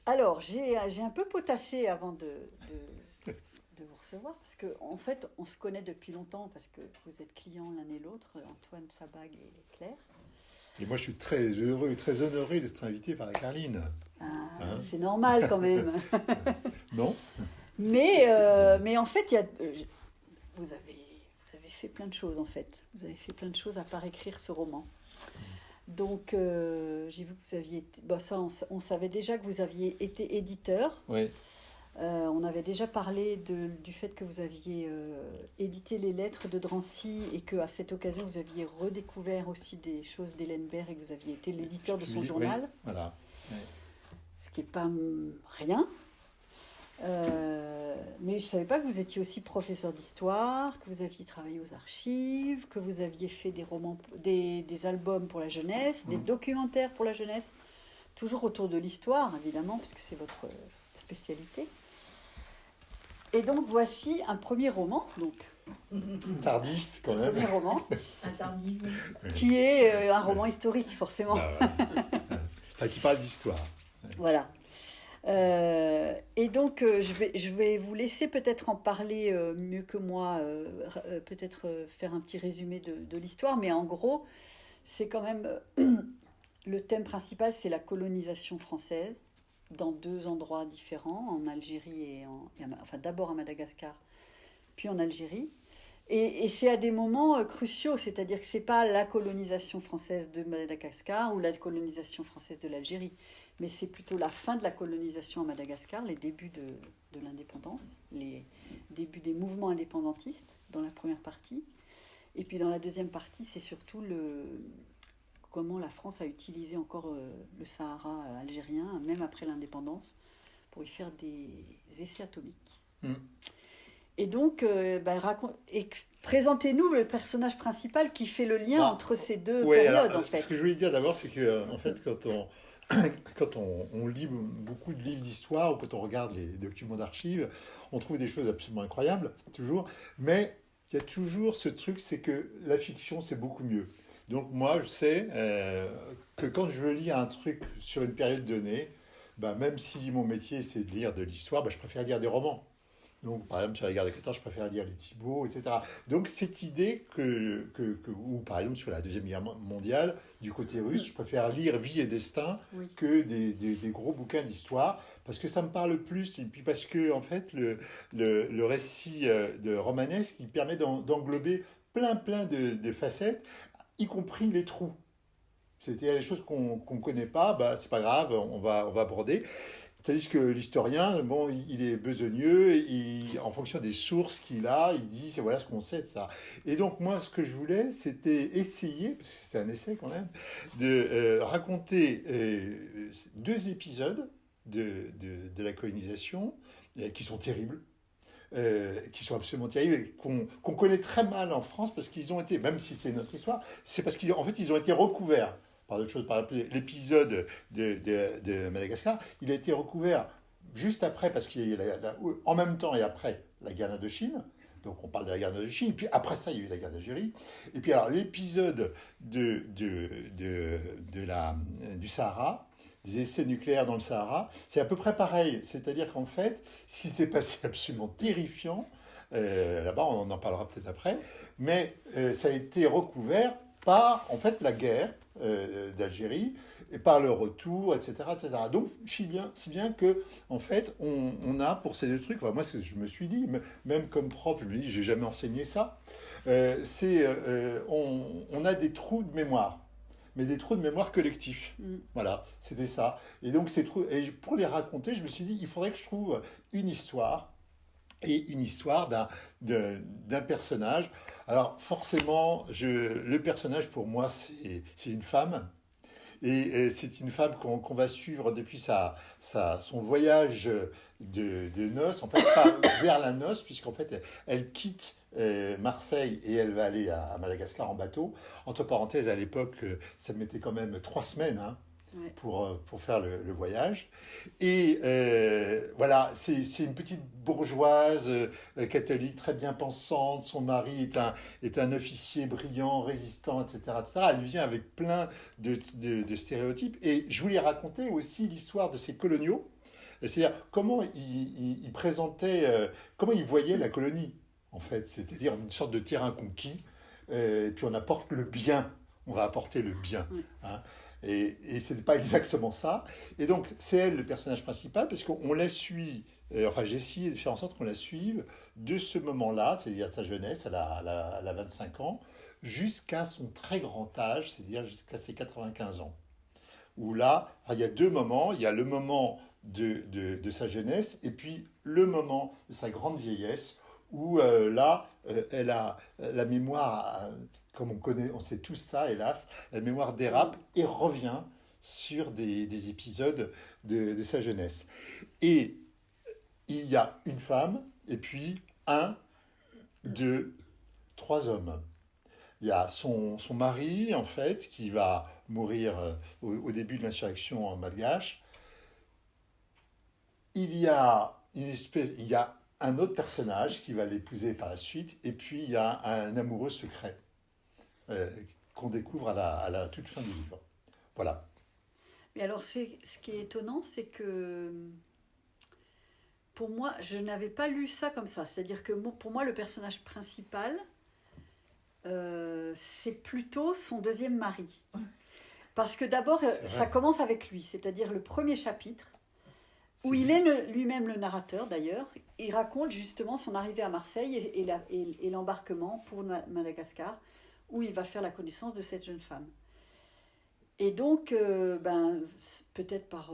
Alors, j'ai un peu potassé avant de vous recevoir, parce qu'en fait, on se connaît depuis longtemps, parce que vous êtes clients l'un et l'autre, Antoine Sabag et Claire. Et moi, je suis très heureux, très honoré d'être invité par Carline. Hein? C'est normal quand même. Non? Mais en fait, vous avez fait plein de choses, en fait. Vous avez fait plein de choses à part écrire ce roman. Donc, j'ai vu que vous aviez été... Bon, ça, on savait déjà que vous aviez été éditeur. Oui. On avait déjà parlé du fait que vous aviez édité les lettres de Drancy et qu'à cette occasion, vous aviez redécouvert aussi des choses d'Hélène Baird et que vous aviez été l'éditeur de son journal. Oui, voilà. Oui. Ce qui n'est pas rien. Mais je ne savais pas que vous étiez aussi professeur d'histoire, que vous aviez travaillé aux archives, que vous aviez fait des romans, des albums pour la jeunesse, des documentaires pour la jeunesse, toujours autour de l'histoire, évidemment, puisque c'est votre spécialité. Et donc voici un premier roman, donc Tardif quand un même. premier roman, Un tardif. qui est un roman historique, forcément. Enfin, qui parle d'histoire. Voilà. Et donc, je vais vous laisser peut-être en parler mieux que moi, peut-être faire un petit résumé de l'histoire, mais en gros, c'est quand même le thème principal, c'est la colonisation française dans deux endroits différents, en Algérie enfin d'abord à Madagascar, puis en Algérie. Et c'est à des moments cruciaux, c'est-à-dire que c'est pas la colonisation française de Madagascar ou la colonisation française de l'Algérie, mais c'est plutôt la fin de la colonisation à Madagascar, les débuts de l'indépendance, les débuts des mouvements indépendantistes dans la première partie. Et puis dans la deuxième partie, c'est surtout comment la France a utilisé encore le Sahara algérien, même après l'indépendance, pour y faire des essais atomiques. Et donc, présentez-nous le personnage principal qui fait le lien entre ces deux périodes, en fait. Ce que je voulais dire d'abord, c'est que en fait, quand on lit beaucoup de livres d'histoire ou quand on regarde les documents d'archives, on trouve des choses absolument incroyables, toujours. Mais il y a toujours ce truc, c'est que la fiction, c'est beaucoup mieux. Donc moi, je sais que quand je veux lire un truc sur une période donnée, même si mon métier, c'est de lire de l'histoire, je préfère lire des romans. Donc, par exemple, sur la guerre de 14, je préfère lire les Thibault, etc. Donc, cette idée ou par exemple, sur la Deuxième Guerre mondiale, du côté russe, je préfère lire Vie et Destin que des gros bouquins d'histoire, parce que ça me parle plus, et puis parce que, en fait, le récit de romanesque, il permet d'englober plein de facettes, y compris les trous. C'est-à-dire les choses qu'on ne connaît pas, c'est pas grave, on va aborder. Tandis que l'historien, il est besogneux, en fonction des sources qu'il a, il dit, c'est voilà ce qu'on sait de ça. Et donc, moi, ce que je voulais, c'était essayer, parce que c'était un essai quand même, de raconter deux épisodes de la colonisation qui sont terribles. Qui sont absolument terribles et qu'on connaît très mal en France parce qu'ils ont été, même si c'est notre histoire, c'est parce qu'en fait, ils ont été recouverts par d'autres choses. Par exemple, l'épisode de Madagascar, il a été recouvert juste après, parce qu'il y a en même temps et après la guerre d'Indochine. Donc on parle de la guerre d'Indochine, puis après ça, il y a eu la guerre d'Algérie. Et puis alors, l'épisode du Sahara, des essais nucléaires dans le Sahara, c'est à peu près pareil. C'est-à-dire qu'en fait, si c'est passé absolument terrifiant, là-bas, on en parlera peut-être après, mais ça a été recouvert par, en fait, la guerre d'Algérie et par le retour, etc., etc. Donc, si bien que, en fait, on a pour ces deux trucs, moi, je me suis dit, même comme prof, je me dis, j'ai jamais enseigné ça, on a des trous de mémoire. Mais des trous de mémoire collectifs. Voilà, c'était ça. Et donc, et pour les raconter, je me suis dit, il faudrait que je trouve une histoire, et une histoire d'un personnage. Alors, forcément, le personnage, pour moi, c'est une femme. Et c'est une femme qu'on va suivre depuis son voyage de noces, en fait, pas vers la noce, puisqu'en fait, elle quitte Marseille et elle va aller à Madagascar en bateau. Entre parenthèses, à l'époque, ça mettait quand même 3 semaines, hein, pour faire le voyage. Et voilà, c'est une petite bourgeoise catholique très bien pensante. Son mari est un officier brillant, résistant, etc., etc. Elle vient avec plein de stéréotypes. Et je voulais raconter aussi l'histoire de ces coloniaux C'est-à-dire comment il présentait, comment il voyait la colonie, en fait. C'est-à-dire une sorte de terrain conquis, et puis on apporte le bien, on va apporter le bien. Oui. Hein. Et ce n'est pas exactement ça. Et donc c'est elle le personnage principal, parce qu'on la suit, enfin j'ai essayé de faire en sorte qu'on la suive de ce moment-là, c'est-à-dire de sa jeunesse, elle a 25 ans, jusqu'à son très grand âge, c'est-à-dire jusqu'à ses 95 ans. Où là, il y a deux moments. Il y a le moment de sa jeunesse et puis le moment de sa grande vieillesse, où là, elle a la mémoire, comme on connaît, on sait tous ça, hélas, la mémoire dérape et revient sur des épisodes de sa jeunesse. Et il y a une femme et puis un, deux, trois hommes. Il y a son mari, en fait, qui va mourir au début de l'insurrection malgache. Il y a un autre personnage qui va l'épouser par la suite, et puis il y a un amoureux secret euh, qu'on découvre à la toute fin du livre. Voilà. Mais alors, ce qui est étonnant, c'est que pour moi, je n'avais pas lu ça comme ça. C'est-à-dire que pour moi, le personnage principal, c'est plutôt son deuxième mari. Parce que d'abord, ça commence avec lui, c'est-à-dire le premier chapitre, où il est lui-même le narrateur d'ailleurs. Il raconte justement son arrivée à Marseille et l'embarquement pour Madagascar, où il va faire la connaissance de cette jeune femme. Et donc, peut-être par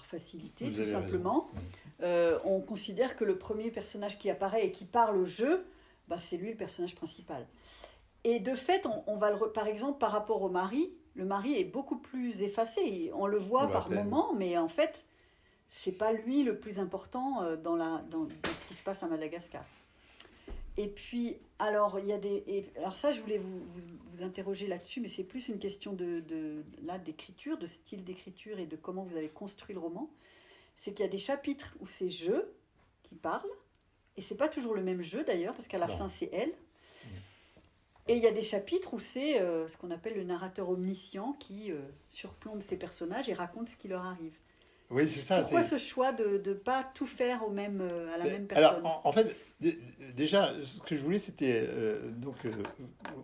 facilité, tout simplement, on considère que le premier personnage qui apparaît et qui parle au jeu, c'est lui le personnage principal. Et de fait, par exemple, par rapport au mari, le mari est beaucoup plus effacé. On le voit par moments, mais en fait, c'est pas lui le plus important dans ce qui se passe à Madagascar. Et puis, alors, alors ça, je voulais vous interroger là-dessus, mais c'est plus une question d'écriture, de style d'écriture et de comment vous avez construit le roman. C'est qu'il y a des chapitres où c'est je qui parle, et c'est pas toujours le même jeu d'ailleurs, parce qu'à la fin, c'est elle. Et il y a des chapitres où c'est ce qu'on appelle le narrateur omniscient qui surplombe ses personnages et raconte ce qui leur arrive. Oui, c'est ça. Pourquoi ce choix de ne pas tout faire à la même personne? Alors, en fait, déjà, ce que je voulais, c'était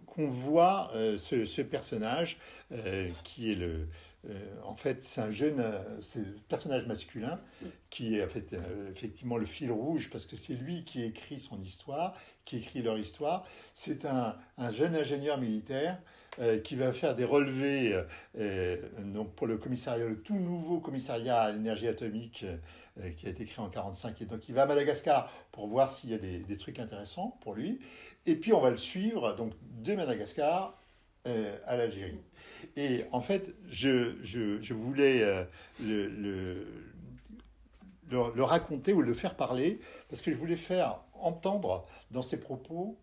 qu'on voit ce personnage qui est en fait, c'est un jeune c'est le personnage masculin qui est en fait, effectivement le fil rouge parce que c'est lui qui écrit son histoire, qui écrit leur histoire. C'est un jeune ingénieur militaire qui va faire des relevés donc pour le commissariat, le tout nouveau commissariat à l'énergie atomique qui a été créé en 1945. Et donc il va à Madagascar pour voir s'il y a des trucs intéressants pour lui. Et puis on va le suivre donc de Madagascar à l'Algérie. Et en fait, je voulais le raconter ou le faire parler parce que je voulais faire entendre dans ses propos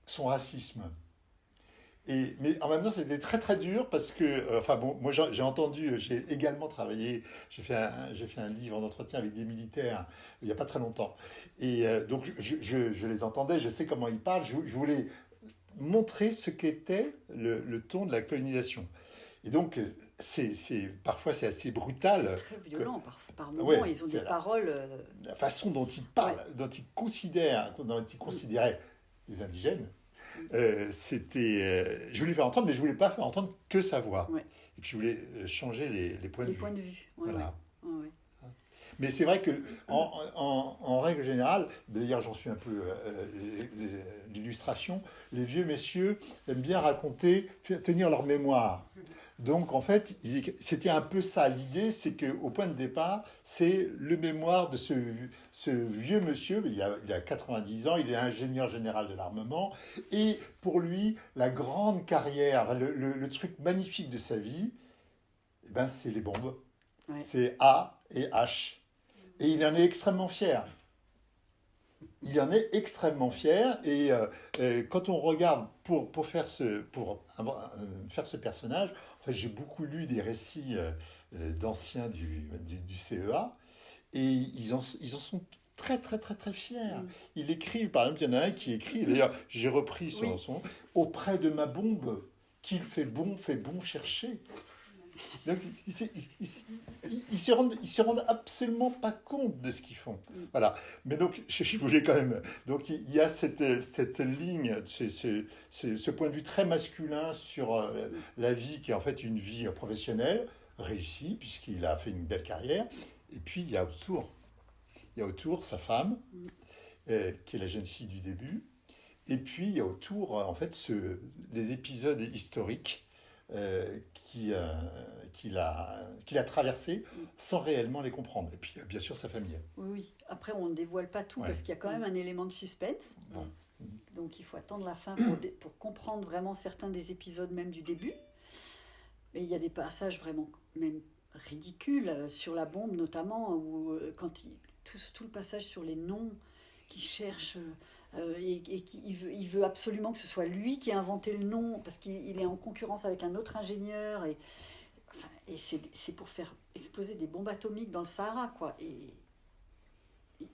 son racisme. Mais en même temps, c'était très très dur parce que, enfin bon, moi j'ai également travaillé, j'ai fait un livre en entretien avec des militaires il n'y a pas très longtemps. Et donc je les entendais, je sais comment ils parlent, je voulais montrer ce qu'était le ton de la colonisation. Et donc, parfois c'est assez brutal. C'est très violent, par moments, ils ont des paroles... La façon dont ils parlent, dont ils considéraient les indigènes, je voulais faire entendre, mais je voulais pas faire entendre que sa voix. Ouais. Et puis je voulais changer les points de vue. Les points de vue, voilà. Ouais. Mais c'est vrai que en règle générale, d'ailleurs j'en suis un peu l'illustration, les vieux messieurs aiment bien raconter, tenir leur mémoire. Donc en fait, c'était un peu ça l'idée, c'est qu'au point de départ, c'est le mémoire de ce vieux monsieur, il a 90 ans, il est ingénieur général de l'armement, et pour lui, la grande carrière, le truc magnifique de sa vie, c'est les bombes. Ouais. C'est A et H. Et il en est extrêmement fier. Il en est extrêmement fier. Et quand on regarde pour faire ce personnage, en fait, j'ai beaucoup lu des récits d'anciens du CEA et ils en sont très très très très fiers. Il écrit, par exemple, il y en a un qui écrit, d'ailleurs j'ai repris son auprès de ma bombe, qu'il fait bon chercher. Donc, ils se rendent absolument pas compte de ce qu'ils font. Voilà. Mais donc, je voulais quand même. Donc, il y a cette ligne, ce point de vue très masculin sur la vie, qui est en fait une vie professionnelle, réussie, puisqu'il a fait une belle carrière. Et puis, il y a autour sa femme, qui est la jeune fille du début. Et puis, il y a autour, en fait, les épisodes historiques qui, qu'il a traversés sans réellement les comprendre. Et puis, bien sûr, sa famille. Oui, oui. Après, on ne dévoile pas tout Ouais. parce qu'il y a quand même un élément de suspense. Bon. Donc, il faut attendre la fin pour comprendre vraiment certains des épisodes, même du début. Mais il y a des passages vraiment même ridicules sur la bombe, notamment, où tout le passage sur les noms qui cherche il veut absolument que ce soit lui qui a inventé le nom parce qu'il est en concurrence avec un autre ingénieur et c'est pour faire exploser des bombes atomiques dans le Sahara quoi et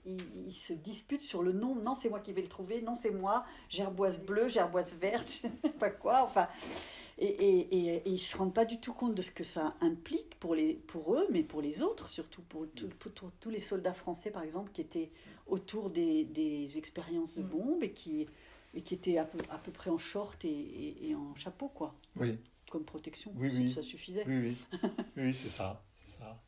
il se dispute sur le nom. Non, c'est moi qui vais le trouver. Non, c'est moi. Gerboise bleue, gerboise verte, je sais pas quoi. Enfin, et ils se rendent pas du tout compte de ce que ça implique pour eux, mais pour les autres, surtout pour tous les soldats français, par exemple, qui étaient autour des expériences de bombes et qui étaient à peu près en short et en chapeau, quoi. Oui. Comme protection. Oui, oui. Ça suffisait. Oui, oui. Oui, c'est ça. C'est ça.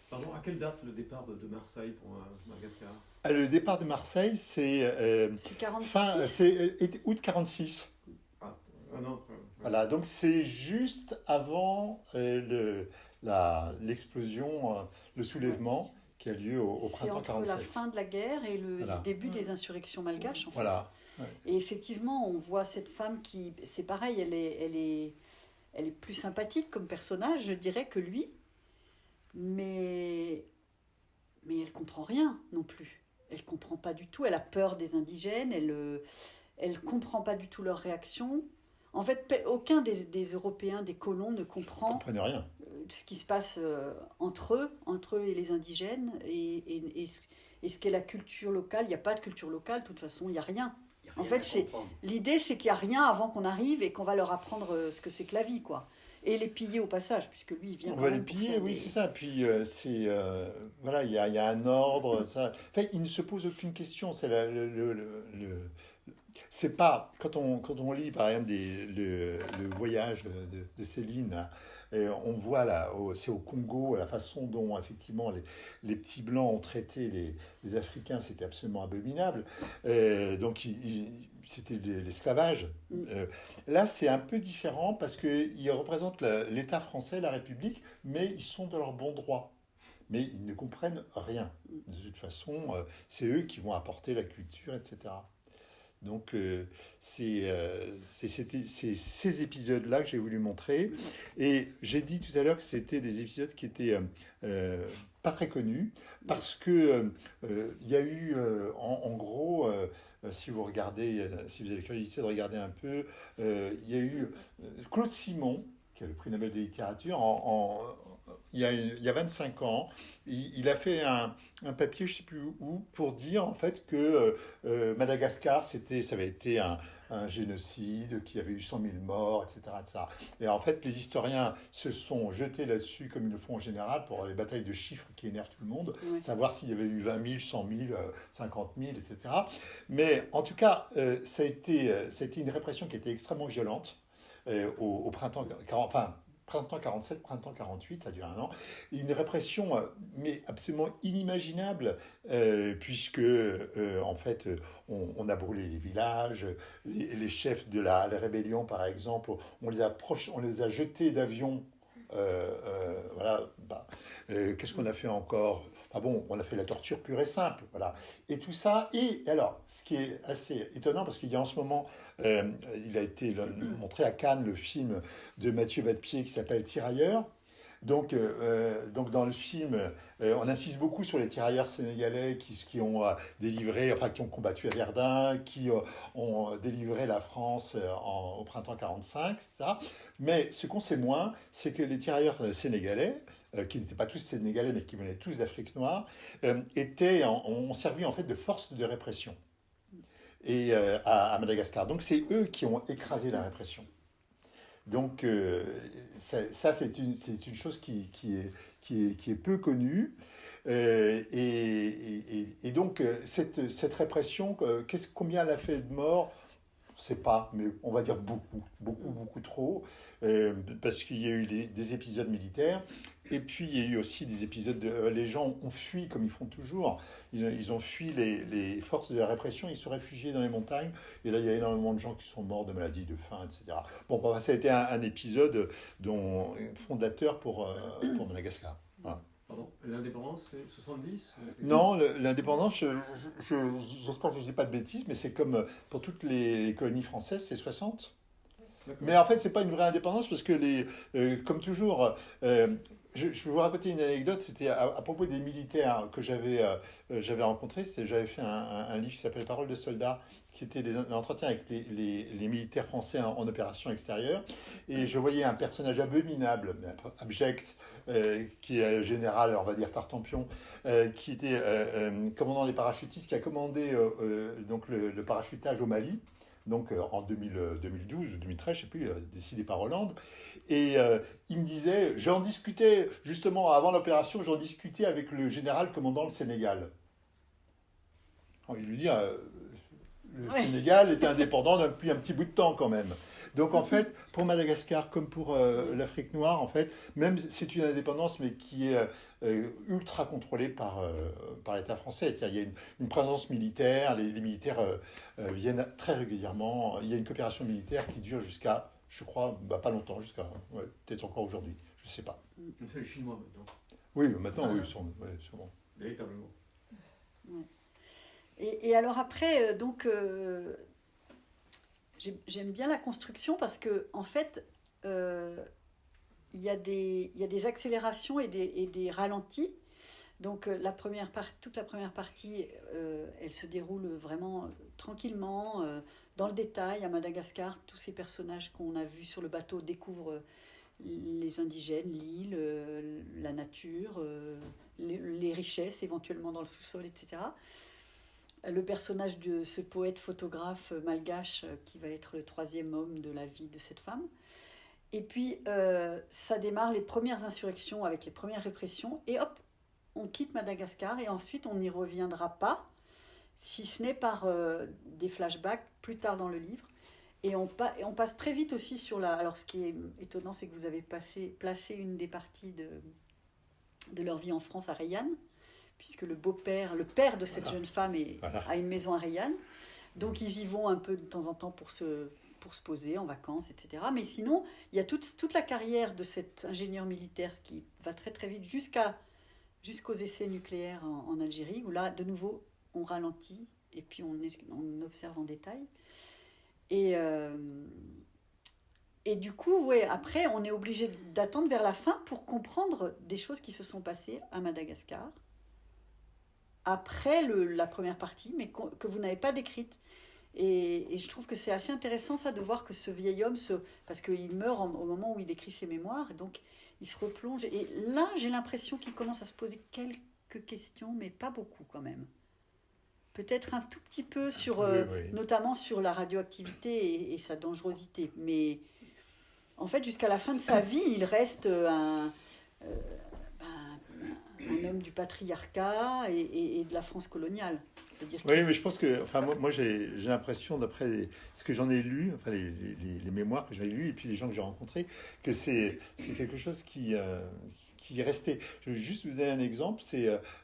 Pardon, à quelle date le départ de Marseille pour Madagascar? Le départ de Marseille, c'est c'est 46. c'est août 46. Ah non. Ouais. Voilà, donc c'est juste avant l'explosion, le soulèvement qui a lieu au printemps 47. C'est entre la fin de la guerre et le Voilà. début des insurrections malgaches, en fait. Voilà. Ouais. Et effectivement, on voit cette femme qui, c'est pareil, elle est plus sympathique comme personnage, je dirais, que lui, mais elle comprend rien non plus. Elle comprend pas du tout. Elle a peur des indigènes. Elle comprend pas du tout leurs réactions. En fait, aucun des Européens, des colons, ne comprend. Ils comprennent rien. Ce qui se passe entre eux et les indigènes, et ce qu'est la culture locale. Il n'y a pas de culture locale, de toute façon, il n'y a rien. En fait, l'idée, c'est qu'il n'y a rien avant qu'on arrive et qu'on va leur apprendre ce que c'est que la vie, quoi. Et les piller au passage, puisque lui, il vient. On va les piller, oui, c'est ça. Puis, voilà, il y a un ordre. Ça. Enfin, il ne se pose aucune question. C'est c'est pas. Quand on lit, par exemple, le voyage de Céline. Et on voit là, c'est au Congo, la façon dont effectivement les petits blancs ont traité les Africains, c'était absolument abominable. Donc c'était de l'esclavage. Là, c'est un peu différent parce qu'ils représentent l'État français, la République, mais ils sont dans leur bon droit. Mais ils ne comprennent rien. De toute façon, c'est eux qui vont apporter la culture, etc. Donc, c'est ces épisodes-là que j'ai voulu montrer. Et j'ai dit tout à l'heure que c'était des épisodes qui étaient pas très connus, parce que il y a eu, en gros, si vous regardez, si vous avez la curiosité de regarder un peu, il y a eu Claude Simon, qui a le prix Nobel de littérature, il y a 25 ans, il a fait un papier, je ne sais plus où, pour dire en fait que Madagascar, ça avait été un génocide, qu'il y avait eu 100 000 morts, etc., etc. Et en fait, les historiens se sont jetés là-dessus, comme ils le font en général, pour les batailles de chiffres qui énervent tout le monde, savoir s'il y avait eu 20 000, 100 000, 50 000, etc. Mais en tout cas, ça a été une répression qui était extrêmement violente au printemps, printemps 47, printemps 48, ça dure un an. Et une répression, mais absolument inimaginable, puisque, en fait, on a brûlé les villages, les chefs de la rébellion, par exemple, on les a jetés d'avions. Voilà. Qu'est-ce qu'on a fait encore? Ah bon, on a fait la torture pure et simple, voilà. Et tout ça, et alors, ce qui est assez étonnant, parce qu'il y a en ce moment, il a été montré à Cannes, le film de Mathieu Vadepied qui s'appelle Tirailleurs. Donc dans le film, on insiste beaucoup sur les tirailleurs sénégalais qui ont délivré, enfin qui ont combattu à Verdun, qui ont délivré la France au printemps 45, etc. Mais ce qu'on sait moins, c'est que les tirailleurs sénégalais, qui n'étaient pas tous sénégalais, mais qui venaient tous d'Afrique noire, ont servi en fait de force de répression à Madagascar. Donc c'est eux qui ont écrasé la répression. Donc, c'est une chose qui est peu connue. Et donc, cette répression, combien elle a fait de morts? On ne sait pas, mais on va dire beaucoup trop, parce qu'il y a eu des épisodes militaires, et puis il y a eu aussi des épisodes les gens ont fui, comme ils font toujours, ils ont fui les forces de la répression, ils se réfugiés dans les montagnes, et là il y a énormément de gens qui sont morts de maladies, de faim, etc. Bon, bah, ça a été un épisode fondateur pour Madagascar. Voilà. Pardon, l'indépendance, c'est 70? Non, l'indépendance, j'espère que je ne dis pas de bêtises, mais c'est comme pour toutes les colonies françaises, c'est 60. D'accord. Mais en fait, c'est pas une vraie indépendance parce que comme toujours, je vais vous raconter une anecdote. C'était à propos des militaires que j'avais rencontrés. J'avais fait un livre qui s'appelait Paroles de soldats, qui était l'entretien avec les militaires français en opération extérieure. Et je voyais un personnage abominable, abject, qui est le général, on va dire Tartampion, qui était commandant des parachutistes, qui a commandé donc le parachutage au Mali. Donc en 2012 ou 2013, je ne sais plus, décidé par Hollande. Et il me disait, j'en discutais, justement, avant l'opération, j'en discutais avec le général commandant le Sénégal. Alors, il lui dit, le Sénégal était indépendant depuis un petit bout de temps quand même. Donc en fait, pour Madagascar comme pour l'Afrique noire, en fait, même c'est une indépendance, mais qui est ultra contrôlée par l'État français. C'est-à-dire qu'il y a une présence militaire, les militaires viennent très régulièrement. Il y a une coopération militaire qui dure jusqu'à, je crois, pas longtemps, jusqu'à peut-être encore aujourd'hui, je ne sais pas. C'est les Chinois maintenant. Oui, maintenant, oui, sûrement. Véritablement. Ouais. Et alors après, donc, j'aime bien la construction parce que en fait, il y a des accélérations et des ralentis. Donc toute la première partie, elle se déroule vraiment tranquillement, dans le détail. À Madagascar, tous ces personnages qu'on a vus sur le bateau découvrent les indigènes, l'île, la nature, les richesses éventuellement dans le sous-sol, etc. Le personnage de ce poète photographe malgache qui va être le troisième homme de la vie de cette femme. Et puis, ça démarre les premières insurrections avec les premières répressions. Et hop, on quitte Madagascar et ensuite on n'y reviendra pas, si ce n'est par des flashbacks plus tard dans le livre. Et on passe très vite aussi sur la... Alors, ce qui est étonnant, c'est que vous avez placé une des parties de leur vie en France à Rayanne, puisque le père de cette jeune femme a une maison à Rayanne. Donc ils y vont un peu de temps en temps pour se poser en vacances, etc. Mais sinon, il y a toute la carrière de cet ingénieur militaire qui va très très vite jusqu'aux essais nucléaires en Algérie, où là, de nouveau, on ralentit et puis on observe en détail. Et du coup, ouais, après, on est obligé d'attendre vers la fin pour comprendre des choses qui se sont passées à Madagascar, après la première partie, mais que vous n'avez pas décrite. Et je trouve que c'est assez intéressant ça de voir que ce vieil homme, parce qu'il meurt au moment où il écrit ses mémoires, donc il se replonge. Et là, j'ai l'impression qu'il commence à se poser quelques questions, mais pas beaucoup quand même. Peut-être un tout petit peu notamment sur la radioactivité et sa dangerosité. Mais en fait, jusqu'à la fin de sa vie, il reste un homme du patriarcat et de la France coloniale. Oui, mais je pense que, enfin, moi j'ai l'impression, d'après ce que j'en ai lu, enfin les mémoires que j'ai lues et puis les gens que j'ai rencontrés, que c'est quelque chose qui est resté. Je vais juste vous donner un exemple.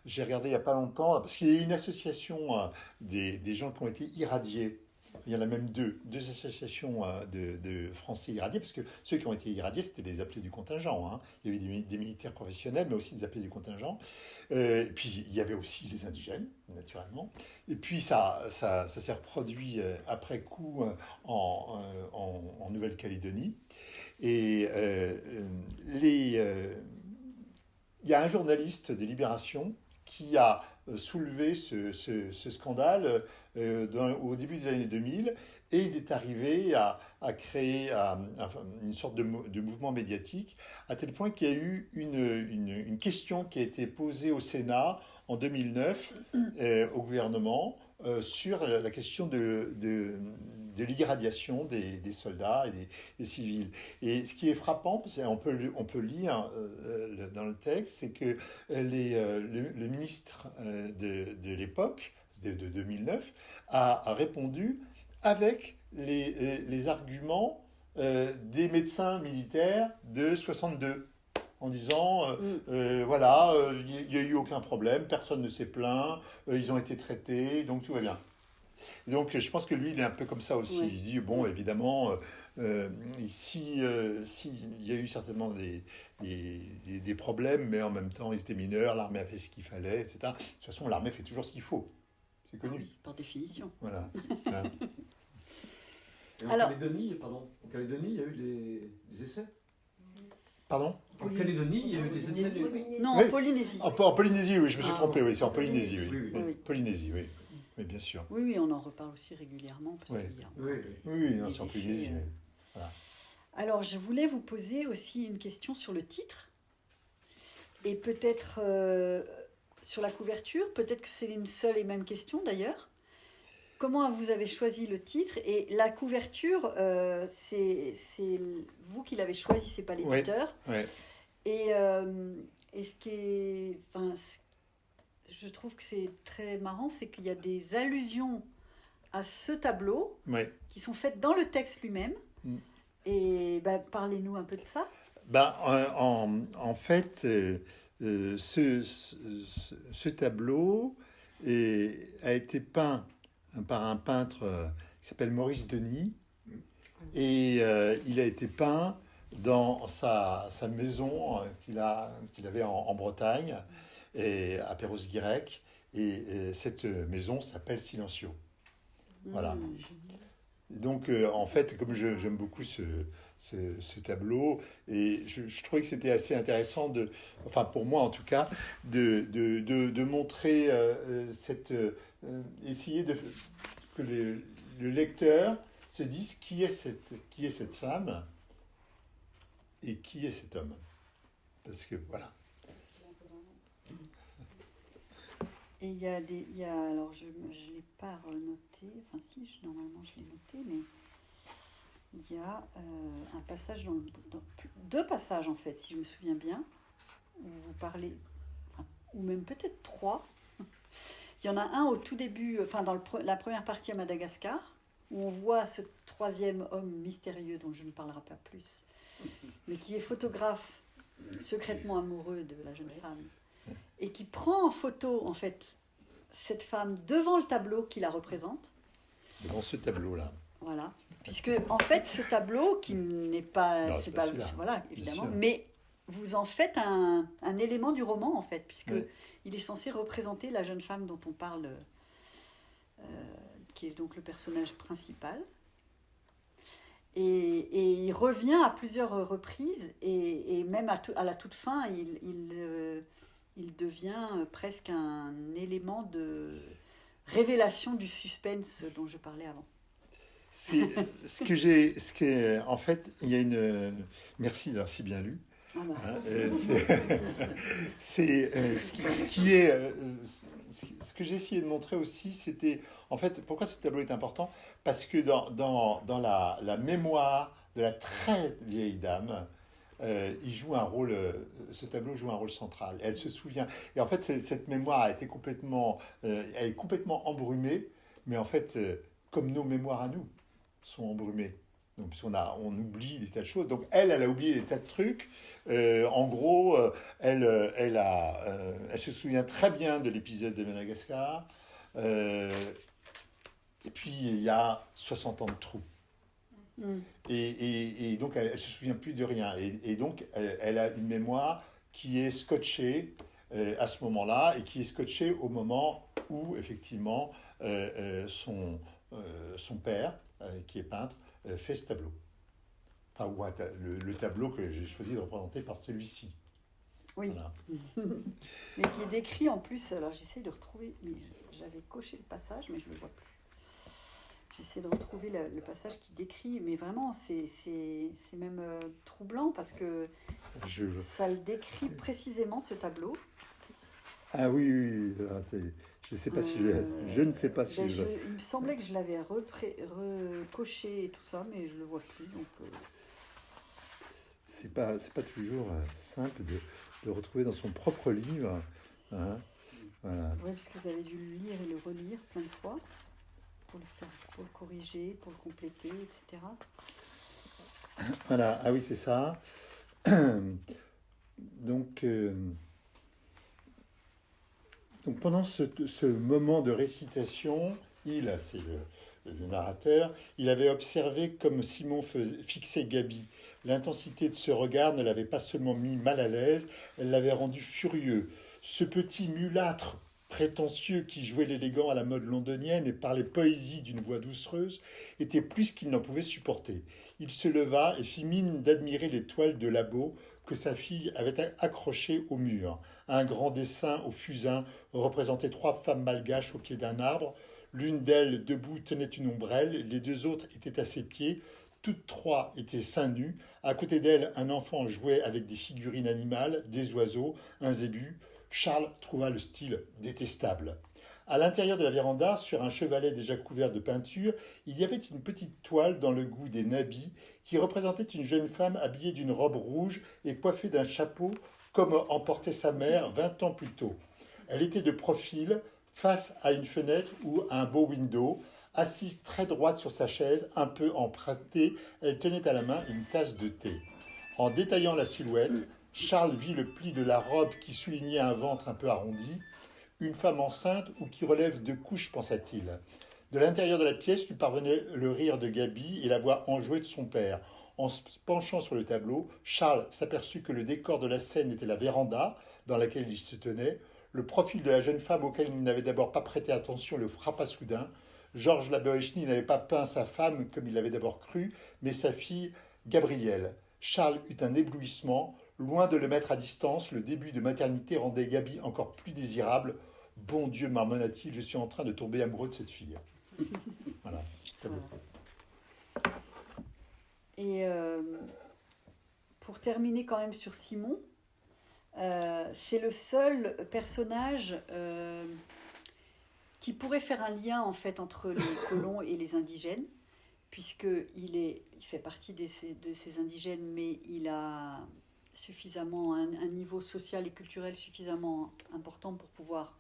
J'ai regardé il n'y a pas longtemps, parce qu'il y a une association des gens qui ont été irradiés. Il y en a même deux associations de Français irradiés, parce que ceux qui ont été irradiés, c'était des appelés du contingent. Hein. Il y avait des militaires professionnels, mais aussi des appelés du contingent. Et puis, il y avait aussi les indigènes, naturellement. Et puis, ça s'est reproduit après coup en Nouvelle-Calédonie. Et il y a un journaliste de Libération qui a soulevé ce scandale au début des années 2000, et il est arrivé à créer une sorte de mouvement médiatique, à tel point qu'il y a eu une question qui a été posée au Sénat en 2009 au gouvernement sur la question de l'irradiation des soldats et des civils. Et ce qui est frappant, on peut lire dans le texte, c'est que le ministre de l'époque, de 2009, a répondu avec les arguments des médecins militaires de 62, en disant, voilà, il n'y a eu aucun problème, personne ne s'est plaint, ils ont été traités, donc tout va bien. Donc je pense que lui, il est un peu comme ça aussi. Ouais. Il se dit, bon, évidemment, si il y a eu certainement des problèmes, mais en même temps, ils étaient mineurs, l'armée a fait ce qu'il fallait, etc. De toute façon, l'armée fait toujours ce qu'il faut. C'est connu. Oui, par définition. Voilà. Hein. Et Alors- En Calédonie, il y a eu des essais. Pardon? En Calédonie, il y a eu des essais. Non, Oui. en Polynésie. En Polynésie, oui, je me suis Ah, trompé, bon. oui, c'est en Polynésie, oui. Oui, oui. Oui, Oui. Polynésie, oui. Oui, bien sûr. Oui, oui, on en reparle aussi régulièrement. Parce Ouais. qu'il y a Oui, oui. Oui, oui, non, des c'est en effets, Polynésie, oui. Alors, je voulais vous poser aussi une question sur le titre. Et peut-être sur la couverture. Peut-être que c'est une seule et même question d'ailleurs. Comment vous avez choisi le titre? Et la couverture, c'est vous qui l'avez choisi, c'est pas l'éditeur. Ouais. Et ce qui est... Enfin, je trouve que c'est très marrant, c'est qu'il y a des allusions à ce tableau Ouais. qui sont faites dans le texte lui-même. Mm. Et parlez-nous un peu de ça. Ben, en fait, ce tableau a été peint par un peintre qui s'appelle Maurice Denis. Et il a été peint dans sa maison qu'il avait en Bretagne, et à Perros-Guirec. Et cette maison s'appelle Silencio. Voilà. Donc, en fait, comme j'aime beaucoup ce tableau, et je trouvais que c'était assez intéressant, enfin pour moi en tout cas, de montrer essayer que le lecteur se dise qui est cette femme et qui est cet homme. Parce que, voilà. Et il y a alors je ne l'ai pas noté, enfin si, normalement je l'ai noté, mais il y a un passage deux passages en fait, si je me souviens bien, où vous parlez, enfin, ou même peut-être trois. Il y en a un au tout début, enfin dans la première partie à Madagascar, où on voit ce troisième homme mystérieux dont je ne parlerai pas plus, mais qui est photographe, secrètement amoureux de la jeune femme, et qui prend en photo, en fait, cette femme devant le tableau qui la représente. Devant ce tableau-là. Voilà. Puisque, en fait, ce tableau, qui n'est pas... Non, c'est pas celui-là. Voilà, évidemment. sûr. Mais vous en faites un élément du roman, en fait, puisque Oui. il est censé représenter la jeune femme dont on parle, qui est donc le personnage principal. Et il revient à plusieurs reprises, et même à la toute fin, il devient presque un élément de révélation du suspense dont je parlais avant. C'est en fait, il y a merci d'avoir si bien lu. Ah bah. Hein, ce que j'ai essayé de montrer aussi, c'était en fait pourquoi ce tableau est important, parce que dans la mémoire de la très vieille dame, il joue un rôle, ce tableau joue un rôle central. Elle se souvient, et en fait cette mémoire elle est complètement embrumée, mais en fait comme nos mémoires à nous sont embrumées. Donc, on oublie des tas de choses. Donc, elle a oublié des tas de trucs. En gros, elle se souvient très bien de l'épisode de Madagascar. Et puis, il y a 60 ans de trou. Et donc, elle ne se souvient plus de rien. Et donc, elle a une mémoire qui est scotchée à ce moment-là et qui est scotchée au moment où, effectivement, son père, qui est peintre, fait ce tableau. Enfin, ou le tableau que j'ai choisi de représenter par celui-ci. Oui. Voilà. Mais qui est décrit en plus, alors j'essaie de retrouver, mais j'avais coché le passage, mais je ne le vois plus. J'essaie de retrouver le passage qui décrit, mais vraiment, c'est même troublant parce que ça le décrit précisément, ce tableau. Ah oui, oui, oui. Je sais pas si Euh, je ne sais pas si ben, je... il me semblait que je l'avais recoché et tout ça, mais je le vois plus. Donc, C'est pas toujours simple de retrouver dans son propre livre. Hein, voilà. ouais, parce que vous avez dû le lire et le relire plein de fois pour le faire, pour le corriger, pour le compléter, etc. Voilà. Ah oui, c'est ça. Donc, donc pendant ce moment de récitation, c'est le narrateur, il avait observé comme Simon fixait Gaby. L'intensité de ce regard ne l'avait pas seulement mis mal à l'aise, elle l'avait rendu furieux. Ce petit mulâtre prétentieux qui jouait l'élégant à la mode londonienne et parlait poésie d'une voix doucereuse était plus qu'il n'en pouvait supporter. Il se leva et fit mine d'admirer les toiles de Labo que sa fille avait accrochées au mur. Un grand dessin au fusain représentait 3 femmes malgaches au pied d'un arbre. L'une d'elles, debout, tenait une ombrelle, les 2 autres étaient à ses pieds. Toutes 3 étaient seins nus. À côté d'elle, un enfant jouait avec des figurines animales, des oiseaux, un zébu. Charles trouva le style détestable. À l'intérieur de la véranda, sur un chevalet déjà couvert de peinture, il y avait une petite toile dans le goût des nabis qui représentait une jeune femme habillée d'une robe rouge et coiffée d'un chapeau comme en portait sa mère 20 ans plus tôt. Elle était de profil, face à une fenêtre ou à un beau window. Assise très droite sur sa chaise, un peu empruntée, elle tenait à la main une tasse de thé. En détaillant la silhouette, Charles vit le pli de la robe qui soulignait un ventre un peu arrondi. Une femme enceinte ou qui relève de couches, pensa-t-il. De l'intérieur de la pièce lui parvenait le rire de Gaby et la voix enjouée de son père. En se penchant sur le tableau, Charles s'aperçut que le décor de la scène était la véranda dans laquelle il se tenait. Le profil de la jeune femme auquel il n'avait d'abord pas prêté attention le frappa soudain. Georges Laberechny n'avait pas peint sa femme comme il l'avait d'abord cru, mais sa fille Gabrielle. Charles eut un éblouissement. Loin de le mettre à distance, le début de maternité rendait Gaby encore plus désirable. Bon Dieu, marmonna-t-il, je suis en train de tomber amoureux de cette fille. Voilà. Voilà. Et pour terminer quand même sur Simon, c'est le seul personnage qui pourrait faire un lien en fait entre les colons et les indigènes, puisqu'il fait partie de ces indigènes, mais il a suffisamment un niveau social et culturel suffisamment important pour pouvoir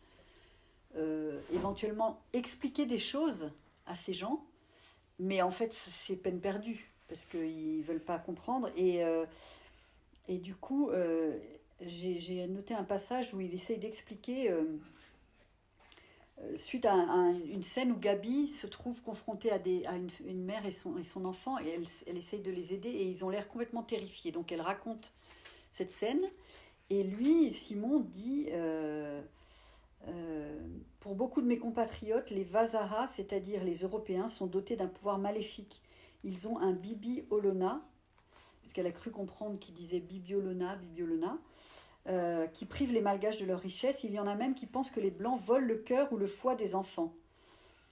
éventuellement expliquer des choses à ces gens, mais en fait c'est peine perdue parce qu'ils ne veulent pas comprendre et du coup j'ai noté un passage où il essaye d'expliquer suite à une scène où Gaby se trouve confrontée à une mère et son enfant et elle essaye de les aider et ils ont l'air complètement terrifiés, donc elle raconte cette scène et lui, Simon, dit pour beaucoup de mes compatriotes, les Vazaha, c'est-à-dire les Européens, sont dotés d'un pouvoir maléfique. Ils ont un Bibi Olona, puisqu'elle a cru comprendre qu'il disait Bibiolona, qui prive les Malgaches de leur richesse. Il y en a même qui pensent que les Blancs volent le cœur ou le foie des enfants.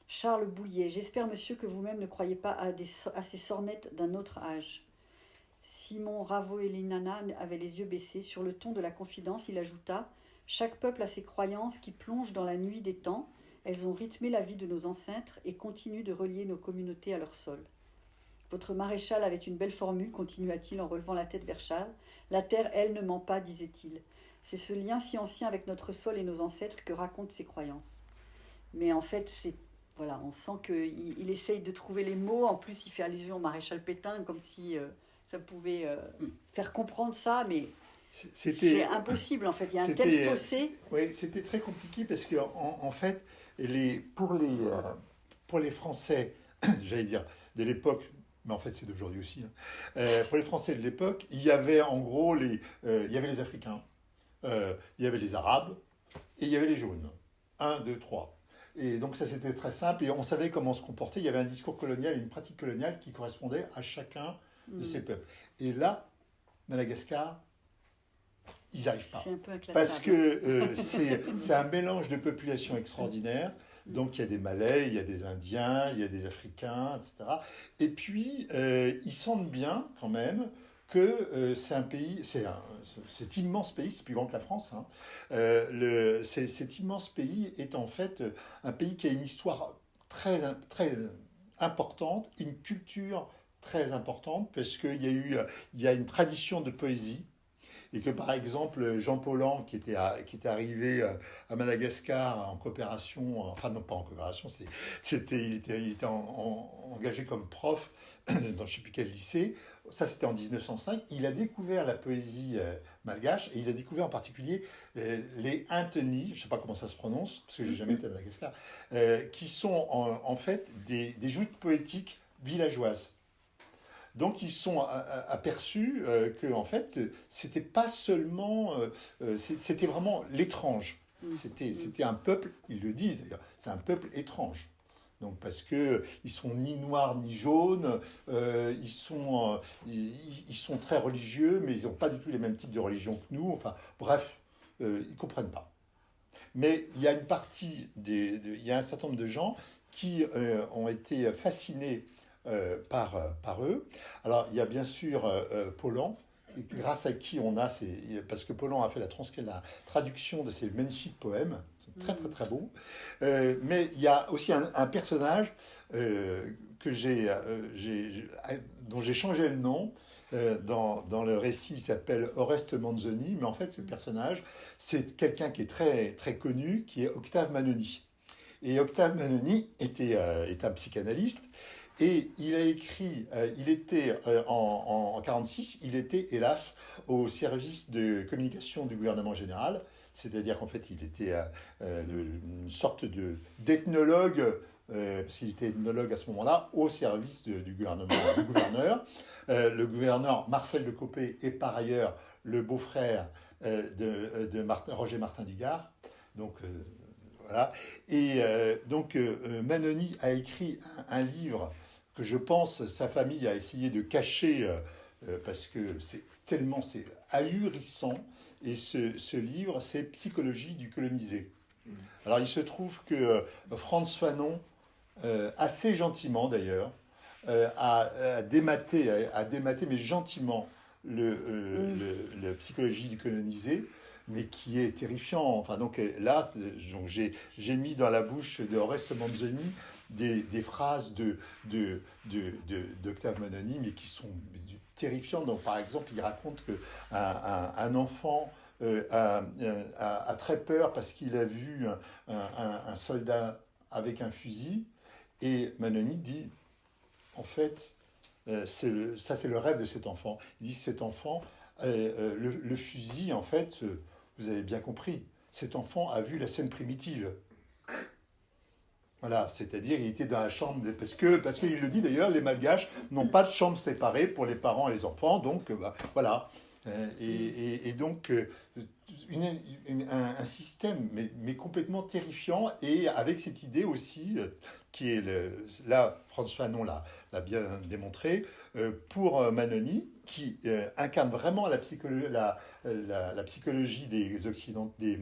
Charles Bouillet, j'espère, monsieur, que vous-même ne croyez pas à ces sornettes d'un autre âge. Simon Ravoelinana avait les yeux baissés. Sur le ton de la confidence, il ajouta « Chaque peuple a ses croyances qui plongent dans la nuit des temps. Elles ont rythmé la vie de nos ancêtres et continuent de relier nos communautés à leur sol. Votre maréchal avait une belle formule, continua-t-il en relevant la tête vers Charles. La terre, elle, ne ment pas, disait-il. C'est ce lien si ancien avec notre sol et nos ancêtres que racontent ses croyances. Mais en fait, voilà, on sent qu'il essaye de trouver les mots. En plus, il fait allusion au maréchal Pétain, comme si ça pouvait faire comprendre ça, mais c'est impossible en fait. Il y a un tel fossé. Oui, c'était très compliqué parce que en fait, pour les Français, j'allais dire de l'époque, mais en fait c'est d'aujourd'hui aussi. Pour les Français de l'époque, il y avait en gros il y avait les Africains, il y avait les Arabes et il y avait les jaunes. 1, 2, 3. Et donc ça c'était très simple et on savait comment se comporter. Il y avait un discours colonial, une pratique coloniale qui correspondait à chacun de ces peuples. Et là, Madagascar, ils n'arrivent pas. C'est un peu inclassable. Parce que c'est un mélange de populations extraordinaires. Donc il y a des Malais, il y a des Indiens, il y a des Africains, etc. Et puis ils sentent bien quand même que c'est un pays, cet immense pays, c'est plus grand que la France, hein, cet immense pays est en fait un pays qui a une histoire très, très importante, une culture très importante, parce il y a une tradition de poésie, et que par exemple Jean Paulhan, qui était arrivé à Madagascar en coopération, enfin non pas en coopération, il était engagé comme prof dans je ne sais plus quel lycée, ça c'était en 1905, il a découvert la poésie malgache, et il a découvert en particulier les Inteni, je ne sais pas comment ça se prononce, parce que j'ai jamais été à Madagascar, qui sont en fait des joutes poétiques villageoises. Donc ils sont aperçus que en fait c'était pas seulement c'était vraiment l'étrange. C'était un peuple, ils le disent d'ailleurs, c'est un peuple étrange. Donc parce que ils sont ni noirs ni jaunes, ils sont très religieux, mais ils n'ont pas du tout les mêmes types de religion que nous. Enfin bref, ils comprennent pas. Mais il y a une partie il y a un certain nombre de gens qui ont été fascinés par eux. Alors, il y a bien sûr Paulhan, grâce à qui on a parce que Paulhan a fait la traduction de ces magnifiques poèmes, c'est très très très beau. Mais il y a aussi un personnage dont j'ai changé le nom. Dans le récit, il s'appelle Oreste Manzoni, mais en fait, ce personnage, c'est quelqu'un qui est très, très connu, qui est Octave Manoni. Et Octave Manoni est un psychanalyste, et il a écrit, il était en 1946, il était hélas au service de communication du gouvernement général, c'est-à-dire qu'en fait il était une sorte d'ethnologue, parce qu'il était ethnologue à ce moment-là, au service du gouvernement, du gouverneur. Le gouverneur Marcel de Copé est par ailleurs le beau-frère de Roger Martin du Gard. Donc voilà. Et donc Manoni a écrit un livre que je pense sa famille a essayé de cacher parce que c'est ahurissant. Et ce livre, c'est Psychologie du colonisé. Alors il se trouve que Frantz Fanon, assez gentiment d'ailleurs, a dématé, mais gentiment, le Psychologie du colonisé, mais qui est terrifiant. Enfin, donc là, j'ai mis dans la bouche de Oreste Manzoni des phrases d'Octave Manoni, mais qui sont terrifiantes. Donc, par exemple, il raconte qu'un enfant a très peur parce qu'il a vu un soldat avec un fusil, et Manoni dit, en fait, ça c'est le rêve de cet enfant. Il dit, cet enfant, le fusil, en fait, vous avez bien compris, cet enfant a vu la scène primitive. Voilà, c'est-à-dire il était dans la chambre, parce qu'il le dit d'ailleurs, les Malgaches n'ont pas de chambre séparée pour les parents et les enfants, donc voilà. Et donc un système mais complètement terrifiant, et avec cette idée aussi qui est là François Fanon l'a bien démontré pour Manoni, qui incarne vraiment la psychologie des Occidentaux, des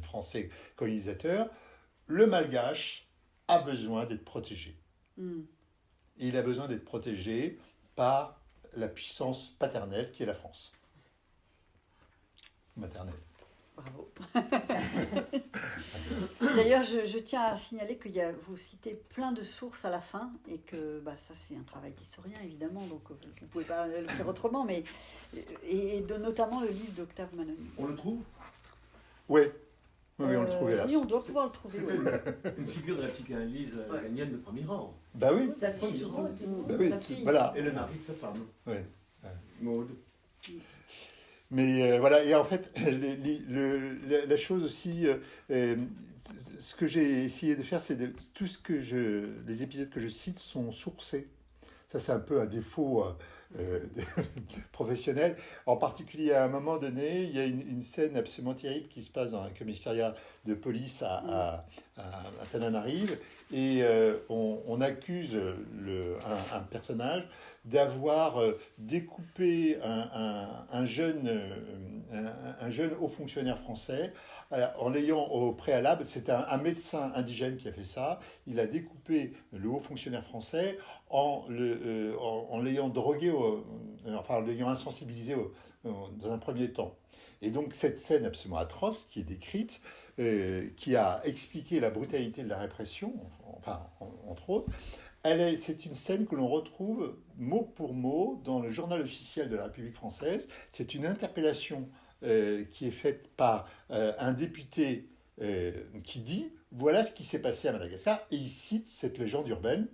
Français colonisateurs. Le Malgache a besoin d'être protégé. Et il a besoin d'être protégé par la puissance paternelle qui est la France. Maternelle. Bravo. D'ailleurs, je tiens à signaler vous citez plein de sources à la fin, et que ça c'est un travail d'historien évidemment, donc vous ne pouvez pas le faire autrement, mais notamment le livre d'Octave Manoni. On le trouve ? Oui. Oui, on le trouve hélas. Oui, on doit pouvoir le trouver. C'était une figure de la psychanalyse iranienne de premier rang. Bah oui. Sa fille, surtout. Bah oui. Sa fille. Voilà. Et le mari de sa femme. Oui. Maud. Mais voilà, et en fait, la chose aussi, ce que j'ai essayé de faire, c'est les épisodes que je cite sont sourcés. Ça, c'est un peu un défaut professionnel. En particulier, à un moment donné, il y a une scène absolument terrible qui se passe dans un commissariat de police à Tananarive, et on accuse un personnage d'avoir découpé un jeune haut fonctionnaire français en l'ayant au préalable, c'est un médecin indigène qui a fait ça, il a découpé le haut fonctionnaire français en l'ayant drogué, enfin en l'ayant insensibilisé dans un premier temps. Et donc cette scène absolument atroce qui est décrite, qui a expliqué la brutalité de la répression, enfin entre autres, c'est une scène que l'on retrouve mot pour mot dans le journal officiel de la République française. C'est une interpellation qui est faite par un député qui dit voilà ce qui s'est passé à Madagascar, et il cite cette légende urbaine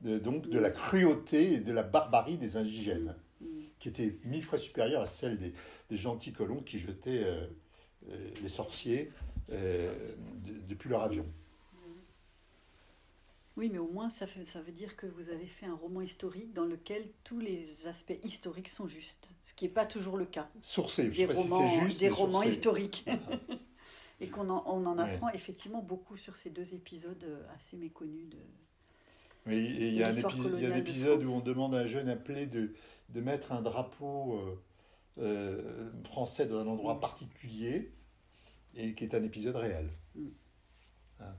donc de la cruauté et de la barbarie des indigènes, qui était 1000 fois supérieure à celle des gentils colons qui jetaient les sorciers depuis leur avion. Oui, mais au moins ça veut dire que vous avez fait un roman historique dans lequel tous les aspects historiques sont justes, ce qui n'est pas toujours le cas. Sourcé, je ne sais pas si c'est juste. Des romans historiques. Et on en apprend effectivement beaucoup sur ces 2 épisodes assez méconnus de. Oui, et il y a un épisode où on demande à un jeune appelé de mettre un drapeau français dans un endroit particulier, et qui est un épisode réel. Hein.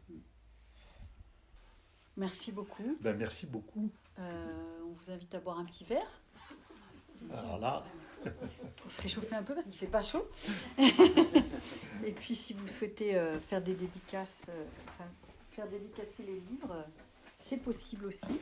Merci beaucoup. Ben, merci beaucoup. On vous invite à boire un petit verre. Alors là... Pour se réchauffer un peu parce qu'il ne fait pas chaud. Et puis si vous souhaitez faire des dédicaces, faire dédicacer les livres, c'est possible aussi.